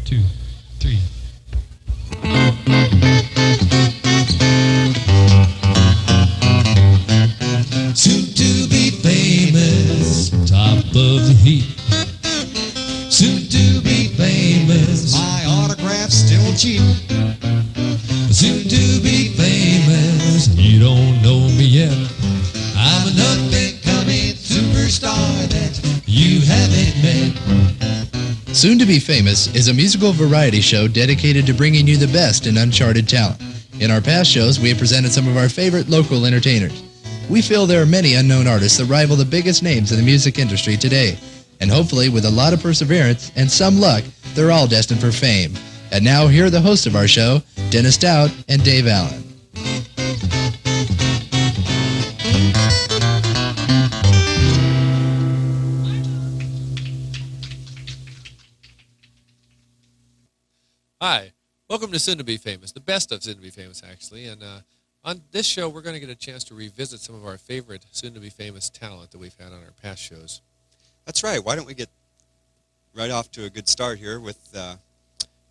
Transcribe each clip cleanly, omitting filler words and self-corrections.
2, 3. Soon to be famous, top of the heap. Soon to be famous, my autograph's still cheap. Soon to be famous, you don't know me yet. I'm an up-and-coming superstar that you haven't met. Soon to be Famous is a musical variety show dedicated to bringing you the best in uncharted talent. In our past shows, we have presented some of our favorite local entertainers. We feel there are many unknown artists that rival the biggest names in the music industry today. And hopefully, with a lot of perseverance and some luck, they're all destined for fame. And now, here are the hosts of our show, Dennis Stout and Dave Allen. Hi, welcome to Soon to Be Famous, the best of Soon to Be Famous, actually. And on this show, we're going to get a chance to revisit some of our favorite Soon to Be Famous talent that we've had on our past shows. That's right. Why don't we get right off to a good start here with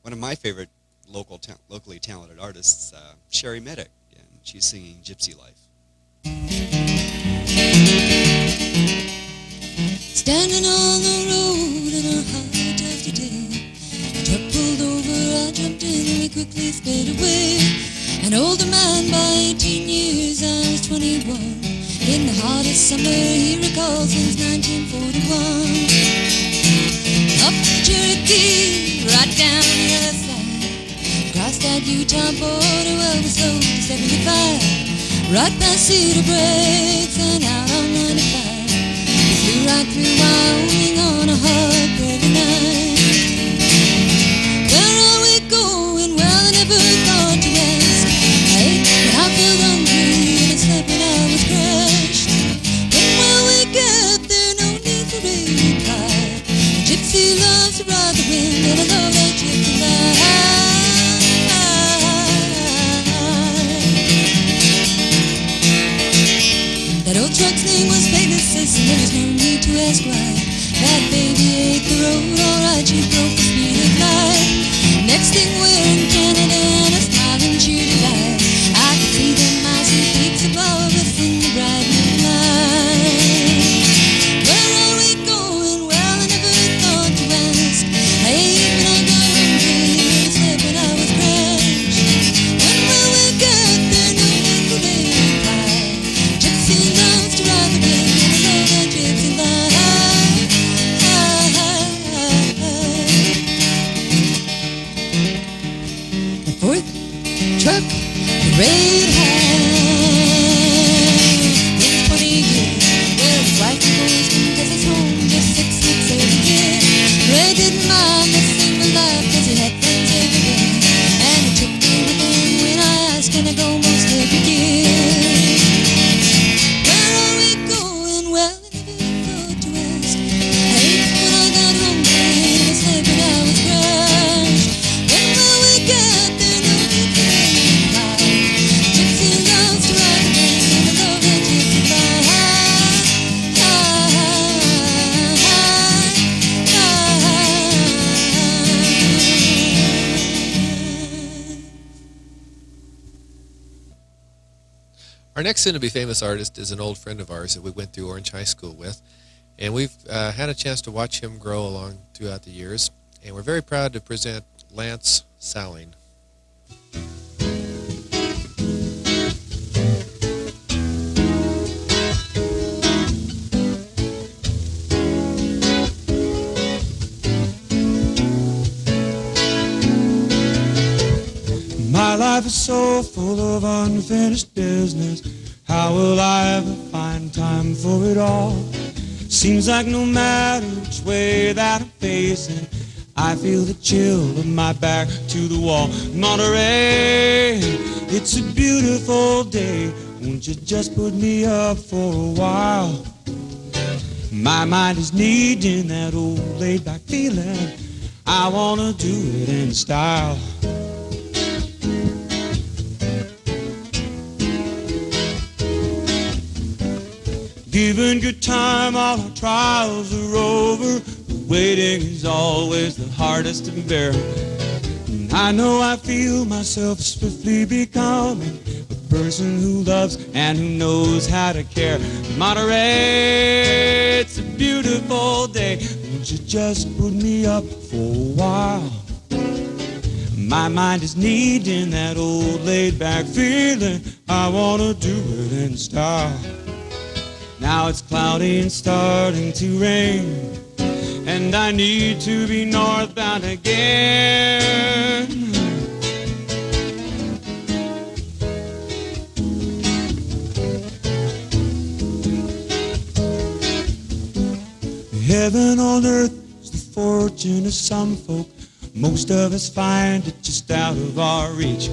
one of my favorite locally talented artists, Sherry Medic, and she's singing Gypsy Life. Standing on the road in a high dusty day, the truck pulled over, I jumped in and we quickly sped away. An older man by 18 years, I was 21. In the hottest summer he recalls since 1941. Up the Cherokee, right down the other side, across that Utah border where we slowed to 75. Right past Cedar Breaks and out on 95. We flew right through Wyoming on a hot prairie night. Where are we going? Well, I never thought to ask. But I felt hungry and I slept when I was crashed. When will we get there? No need for rain pie. A gypsy loves to ride the wind and I love that gypsy life. That old truck's name was Pegasus and there was no need to ask why. That baby ate the road, alright, she broke the speed of light. Next thing we're in Canada and a smiling cheery light. I could see them mountain peaks above us in the bright moonlight. Where are we going? Well, I never thought to ask. I ate when I got hungry and slept when I was crashed. When will we get there? No need for rain pie. Gypsy loves to ride the wind and I love that gypsy life. The fourth truck parade high. It's 20 years. Well, his wife goes because he's home just 6 weeks every year. Ray didn't mind the single life because he had friends everywhere. And he took me with him when I asked, can I go most every year? Where are we going? Well, I never thought to ask. I ate when I got hungry and I slept when I was crashed. When will we get there? No need for rain pie. Gypsy loves to ride the wind and I love that gypsy life. Our next soon-to-be famous artist is an old friend of ours that we went through Orange High School with, and we've had a chance to watch him grow along throughout the years, and we're very proud to present Lance Salling. My life is so full of unfinished business. How will I ever find time for it all? Seems like no matter which way that I'm facing, I feel the chill of my back to the wall. Monterey, it's a beautiful day. Won't you just put me up for a while? My mind is needing that old laid-back feeling. I wanna do it in style. Given good time, all our trials are over. waiting is always the hardest to bear. And I know I feel myself swiftly becoming a person who loves and who knows how to care. Monterey, it's a beautiful day. Won't you just put me up for a while? My mind is needing that old laid-back feeling. I wanna do it in style. Now it's cloudy and starting to rain, and I need to be northbound again. Heaven on earth is the fortune of some folk. Most of us find it just out of our reach.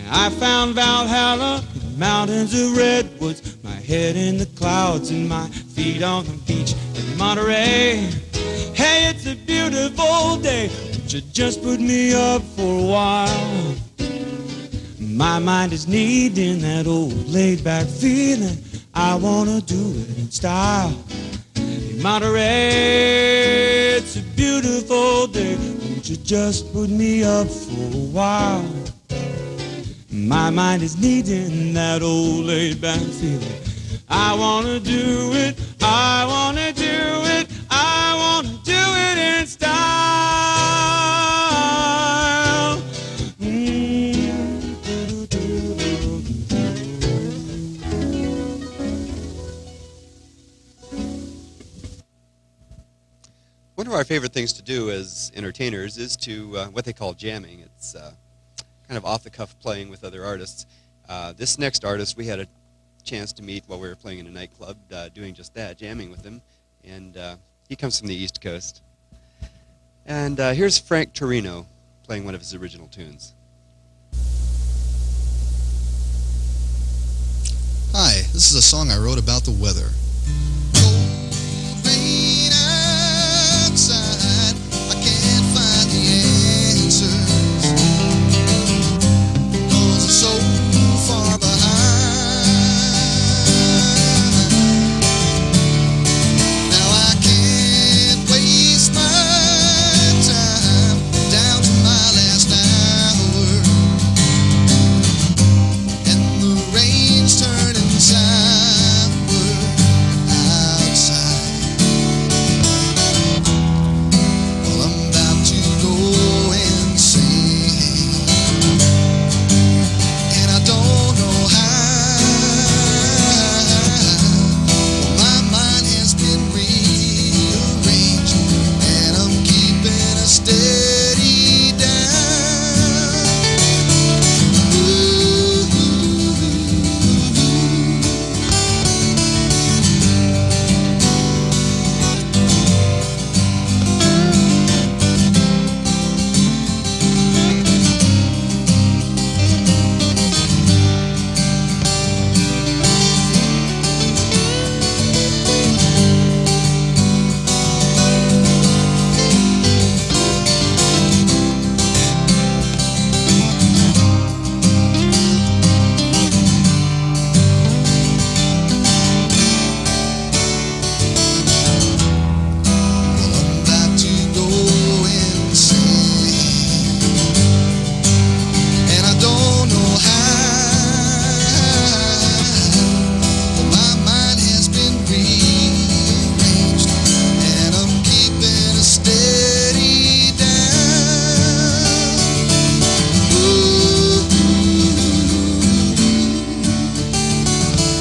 I found Valhalla in mountains of redwoods, my head in the clouds and my feet on the beach. In Monterey, hey, it's a beautiful day. Won't you just put me up for a while? My mind is needing that old laid-back feeling. I wanna do it in style. In Monterey, it's a beautiful day. Won't you just put me up for a while? My mind is needing that old laid-back feeling. I wanna do it, I wanna do it, I wanna do it in style. One of our favorite things to do as entertainers is to what they call jamming. It's kind of off-the-cuff playing with other artists. This next artist we had a chance to meet while we were playing in a nightclub, doing just that, jamming with him. And he comes from the East Coast. And here's Frank Torino playing one of his original tunes. Hi, this is a song I wrote about the weather. Rain outside, I can't find the answers, 'cause it's so far behind. Now I can't waste my time down to my last hour, and the rain's turning southward outside. Well, I'm about to go insane, and I don't know how. My mind has been rearranged, and I'm keeping a steady down. Well, I'm about to go insane, and I don't know how. My mind has been rearranged, and I'm keeping a steady down.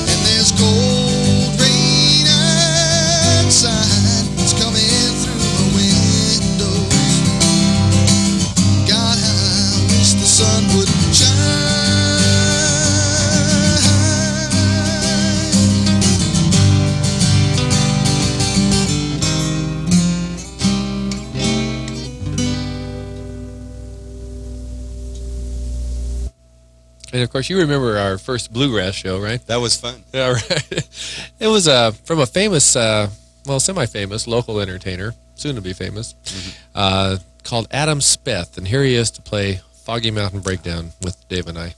And there's cold rain outside. It's coming through the windows. God, how I wish the sun would shine. And of course, you remember our first bluegrass show, right? That was fun. Yeah, right. It was from a famous, well, semi-famous local entertainer, soon to be famous, called Adam Speth, and here he is to play Foggy Mountain Breakdown with Dave and I.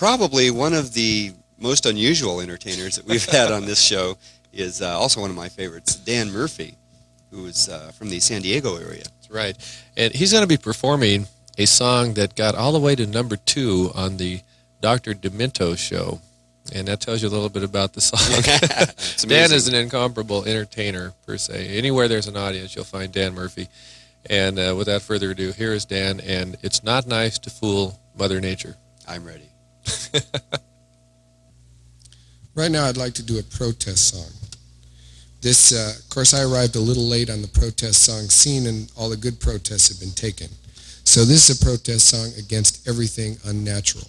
Probably one of the most unusual entertainers that we've had on this show is also one of my favorites, Dan Murphy, who is from the San Diego area. That's right. And he's going to be performing a song that got all the way to number 2 on the Dr. Demento show. And that tells you a little bit about the song. Dan is an incomparable entertainer, per se. Anywhere there's an audience, you'll find Dan Murphy. And without further ado, here is Dan, and It's Not Nice to Fool Mother Nature. I'm ready. Right now, I'd like to do a protest song. This, of course, I arrived a little late on the protest song scene, and all the good protests have been taken. So this is a protest song against everything unnatural.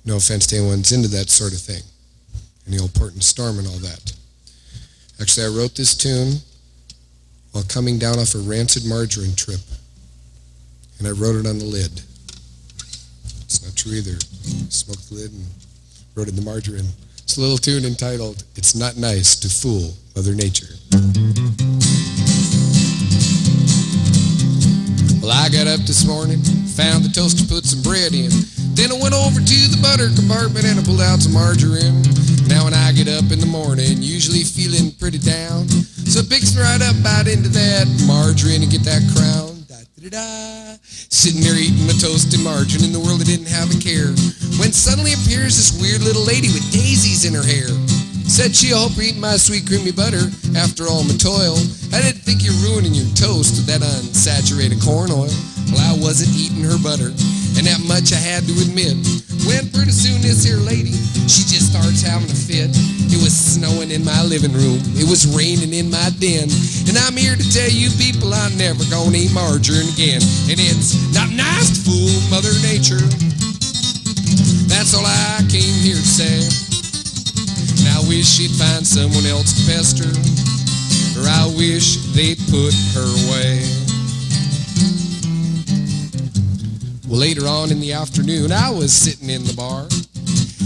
No offense to anyone who's into that sort of thing, and the old Portland Storm and all that. Actually, I wrote this tune while coming down off a rancid margarine trip, and I wrote it on the lid. It's not true either. Smoked the lid and wrote it in the margarine. It's a little tune entitled, It's Not Nice to Fool Mother Nature. Well, I got up this morning, found the toaster, put some bread in. Then I went over to the butter compartment and I pulled out some margarine. Now when I get up in the morning, usually feeling pretty down, so it picks me right up, bite into that margarine and get that crown. Da-da-da-da. Sitting there eating my toasted margarine in the world that didn't have a care, when suddenly appears this weird little lady with daisies in her hair. Said she, I hope you're eating my sweet creamy butter after all my toil. I didn't think you're ruining your toast with that unsaturated corn oil. Well, I wasn't eating her butter, and that much I had to admit. When pretty soon this here lady, she just starts having a fit. It was snowing in my living room, it was raining in my den, and I'm here to tell you people I'm never gonna eat margarine again. And it's not nice to fool Mother Nature. That's all I came here to say. And I wish she'd find someone else to pester, or I wish they'd put her away. Well, later on in the afternoon, I was sitting in the bar,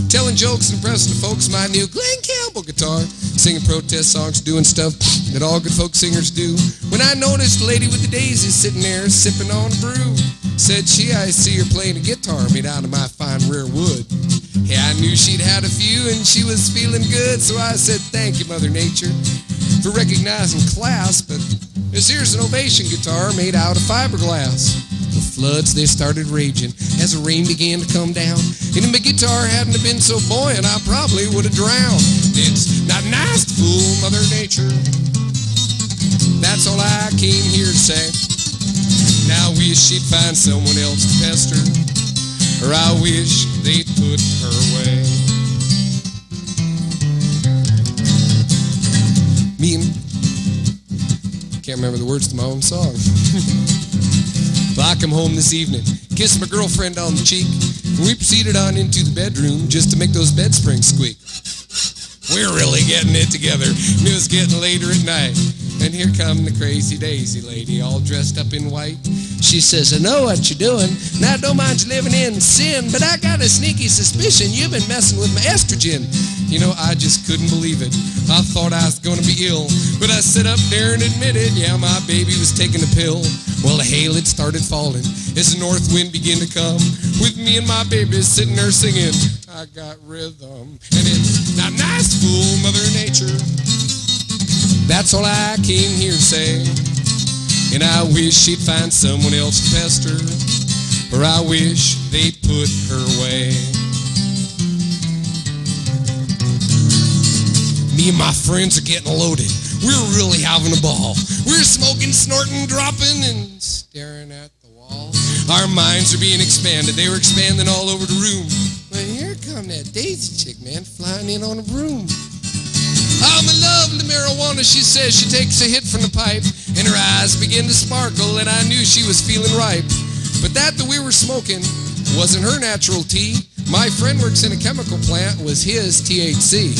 telling jokes and impressing the folks my new Glenn Campbell guitar, singing protest songs, doing stuff that all good folk singers do, when I noticed a lady with the daisies sitting there sipping on a brew. Said she, I see her playing a guitar made out of my fine rare wood. Yeah, I knew she'd had a few and she was feeling good, so I said, thank you, Mother Nature, for recognizing class, but this here's an ovation guitar made out of fiberglass. The floods, they started raging as the rain began to come down, and if my guitar hadn't have been so buoyant, I probably would have drowned. It's not nice to fool Mother Nature. That's all I came here to say. Now I wish she'd find someone else to pester, or I wish they'd put her away. Me and... can't remember the words to my own song. Well, I come home this evening, kissed my girlfriend on the cheek, and we proceeded on into the bedroom just to make those bed springs squeak. We're really getting it together, and it was getting later at night. And here come the crazy daisy lady, all dressed up in white. She says, I know what you're doing, and I don't mind you living in sin, but I got a sneaky suspicion you've been messing with my estrogen. You know, I just couldn't believe it. I thought I was going to be ill, but I sat up there and admitted, yeah, my baby was taking a pill. Well, the hail had started falling as the north wind began to come, with me and my baby sitting there singing, I got rhythm. And it's not nice to fool Mother Nature. That's all I came here to say. And I wish she'd find someone else to pester, or I wish they'd put her away. Me and my friends are getting loaded. We're really having a ball. We're smoking, snorting, dropping, and staring at the wall. Our minds are being expanded. They were expanding all over the room. But here come that Daisy chick, man, flying in on a broom. I'm in love with the marijuana, she says. She takes a hit from the pipe, and her eyes begin to sparkle, and I knew she was feeling ripe. But that we were smoking wasn't her natural tea. My friend works in a chemical plant, was his THC.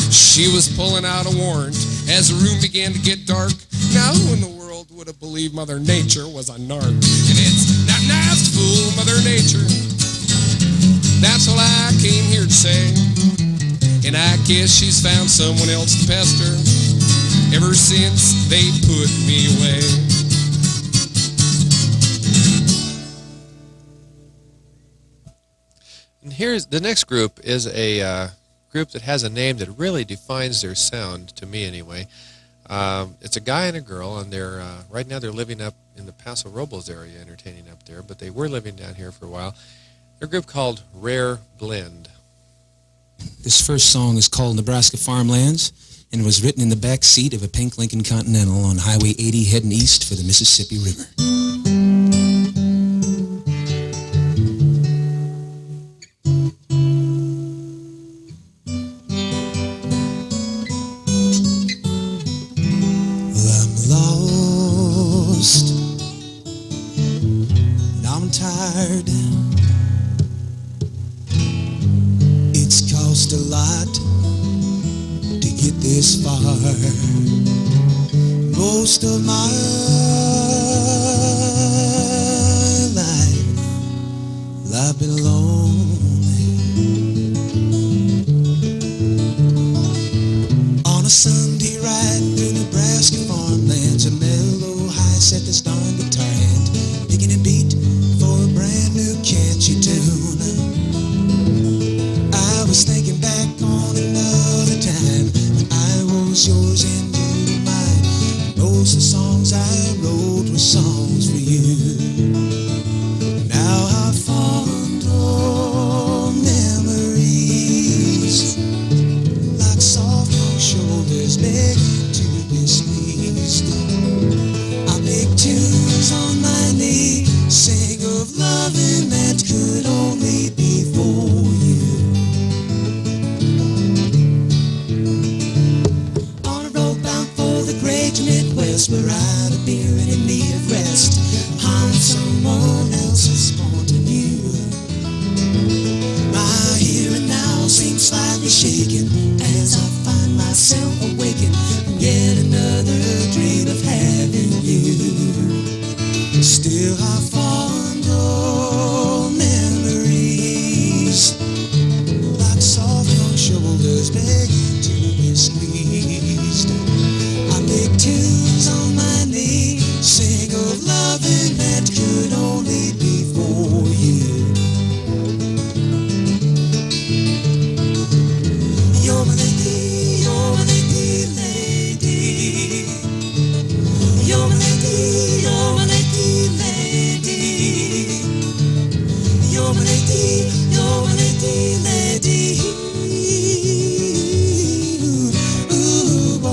She was pulling out a warrant as the room began to get dark. Now who in the world would have believed Mother Nature was a narc? And it's not nice to fool Mother Nature. That's all I came here to say. And I guess she's found someone else to pester ever since they put me away. Here's the next group is a group that has a name that really defines their sound, to me anyway. It's a guy and a girl, and they're right now they're living up in the Paso Robles area, entertaining up there, but they were living down here for a while. They're a group called Rare Blend. This first song is called Nebraska Farmlands and was written in the back seat of a pink Lincoln Continental on Highway 80 heading east for the Mississippi River. Well, I'm lost and I'm tired. It's cost a lot to get this far. Most of my life, I've been lonely. On a Sunday ride through Nebraska farmlands, a mellow high set this darn guitar hand, picking a beat for a brand new catchy tune. I was thinking back on another time when I was yours and you were mine. Most of the songs I wrote were songs for you. Now how fond old memories, like soft young shoulders begging to be squeezed. I make tunes on my knee, sing of loving that could only be for you. On a road bound for the great Midwest, we're out of beer and in need of rest, behind someone else's point of view. My here and now seems slightly shaken as I find myself awakened from yet another dream of having you. Still I fond old memories, like soft young shoulders begging to be squeezed. I make tunes on my knee, sing of loving that could only be for you. You're my lady, you're my lady, lady. You're my lady, you're my lady, lady. You're my lady, you're my lady, lady. Ooh, boy.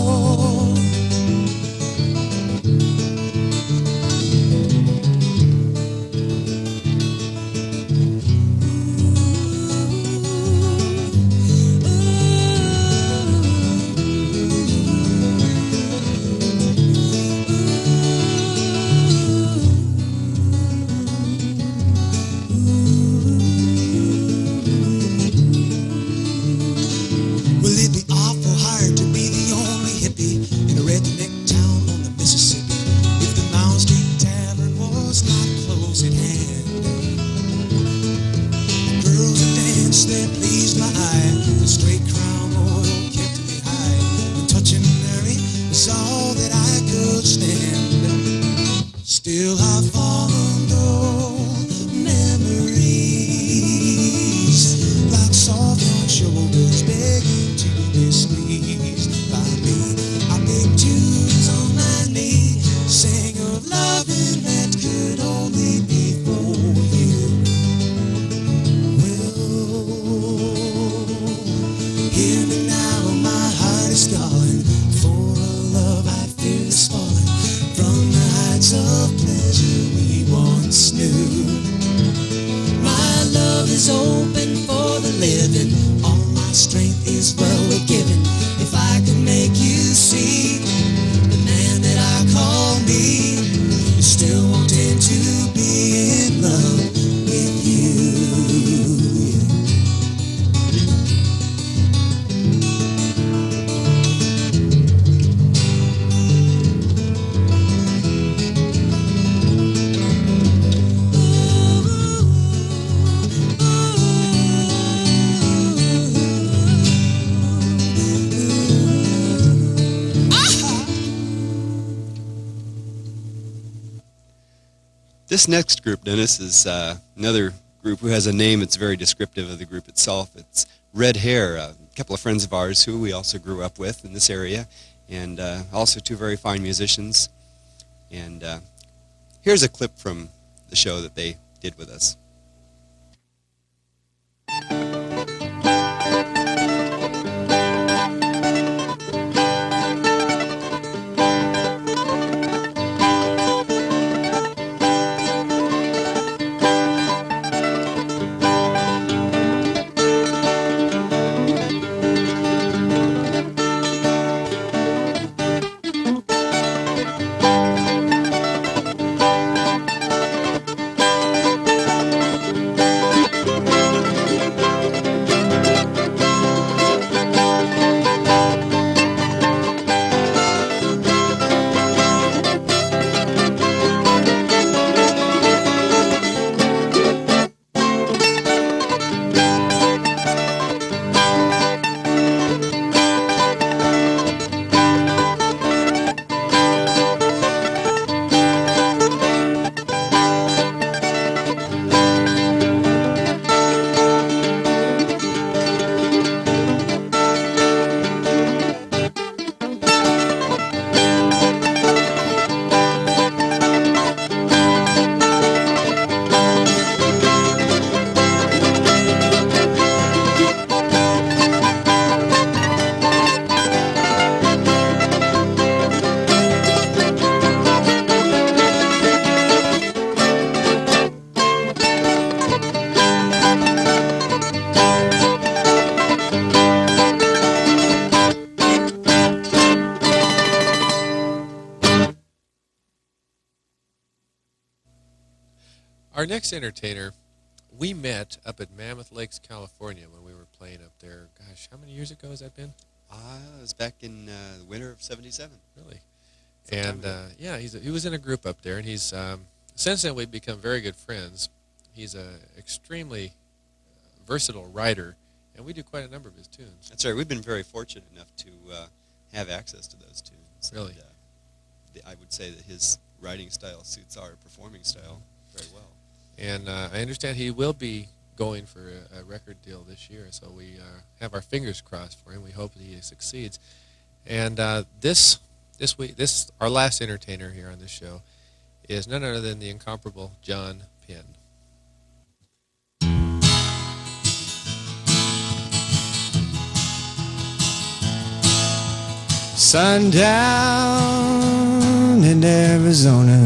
Well, it'd be awful hard to be the only hippie in a redneck town on the Mississippi if the Mound Street Tavern was not close at hand. The girls that danced there pleased my eye. The straight crown oil kept me high. The touching Mary was all that I could stand. Still I fond old memories, like soft young shoulders begging to be squeezed by me. I make tunes on my knee, sing of loving that could only be for you. Well, hear me now, my heart is calling for a love I fear is falling from the heights of pleasure we once knew. My love is open for the living, all my strength is well given. If I could make you see the man that I call me, is still wanting to be in love with you. This next group, Dennis, is another group who has a name that's very descriptive of the group itself. It's Red Hair, a couple of friends of ours who we also grew up with in this area, and also two very fine musicians. And here's a clip from the show that they did with us. Our next entertainer, we met up at Mammoth Lakes, California when we were playing up there. Gosh, how many years ago has that been? It was back in the winter of '77. Really? And yeah, he was in a group up there, and he's since then we've become very good friends. He's a extremely versatile writer, and we do quite a number of his tunes. That's right. We've been very fortunate enough to have access to those tunes. Really? And, I would say that his writing style suits our performing style very well. And I understand he will be going for a record deal this year, so we have our fingers crossed for him. We hope that he succeeds. And this week, our last entertainer here on this show is none other than the incomparable John Penn. Sundown in Arizona,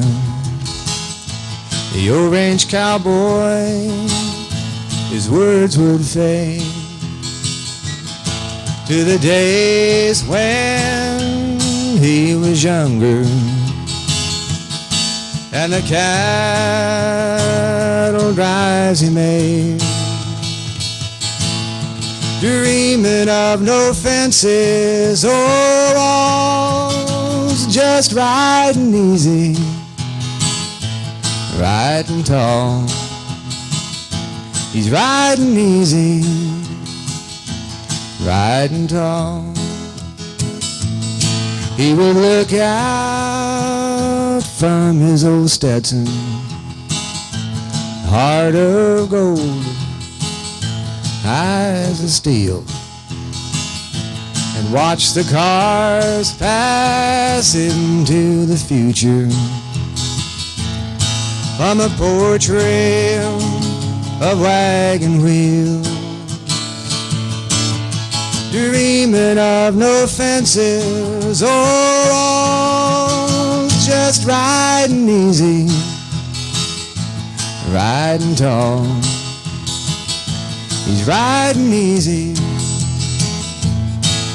the old range cowboy, his words would fade to the days when he was younger, and the cattle drives he made, dreaming of no fences or walls, just riding easy, riding tall. He's riding easy, riding tall. He would look out from his old Stetson, heart of gold, eyes of steel, and watch the cars pass into the future from a portrait of wagon wheels, dreaming of no fences or walls, just riding easy, riding tall. He's riding easy,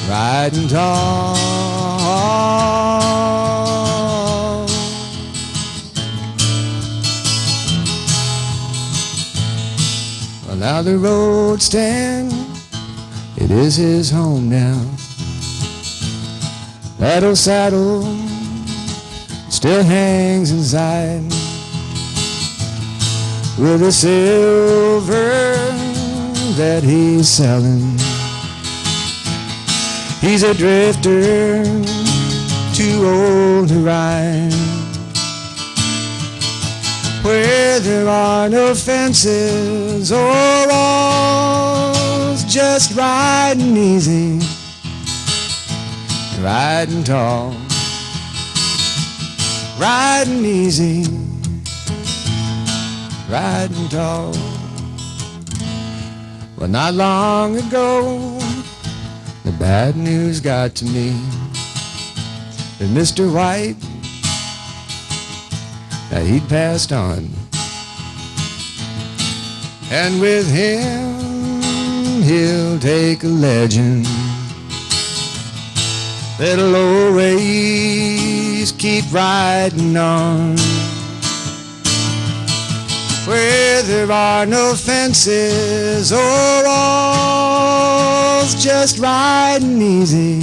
riding tall. Well, now the road stand, it is his home now. That old saddle still hangs inside with the silver that he's selling. He's a drifter, too old to ride. where there are no fences or walls, just riding easy, riding tall, riding easy, riding tall. Well, not long ago, the bad news got to me that Mr. White, that he'd passed on. And with him, he'll take a legend that'll always keep riding on. Where there are no fences or walls, just riding easy,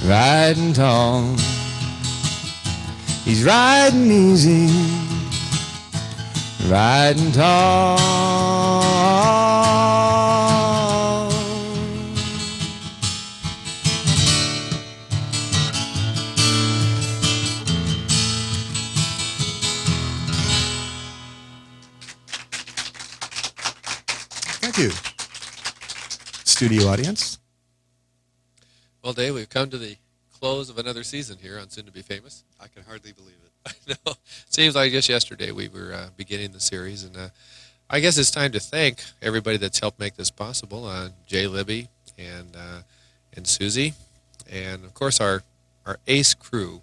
riding tall. He's riding easy, riding tall. Thank you, studio audience. Well, Dave, we've come to the close of another season here on Soon to Be Famous. I can hardly believe it. I know. Seems like just yesterday we were beginning the series, and I guess it's time to thank everybody that's helped make this possible. Jay Libby and Susie, and of course our ace crew,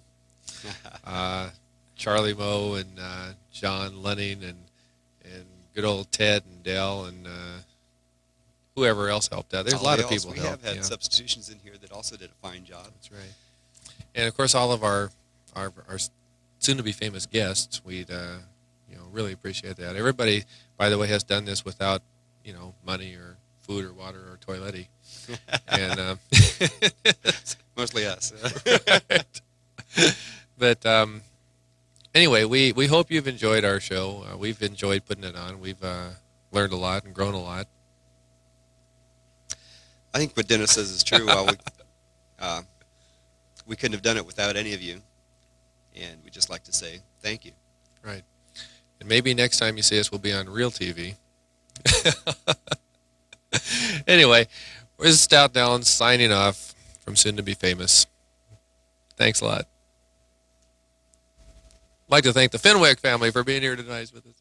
Charlie Moe and John Lunning and good old Ted and Dell and whoever else helped out. There's a lot of people We helped. have had substitutions in here that also did a fine job. That's right. And of course, all of our soon-to-be famous guests, we'd really appreciate that. Everybody, by the way, has done this without money or food or water or toiletty, and Mostly us. right. But anyway, we hope you've enjoyed our show. We've enjoyed putting it on. We've learned a lot and grown a lot. I think what Dennis says is true. We couldn't have done it without any of you, and we'd just like to say thank you. Right. And maybe next time you see us, we'll be on real TV. Anyway, this is Stout Dallin signing off from Soon to Be Famous. Thanks a lot. I'd like to thank the Fenwick family for being here tonight with us.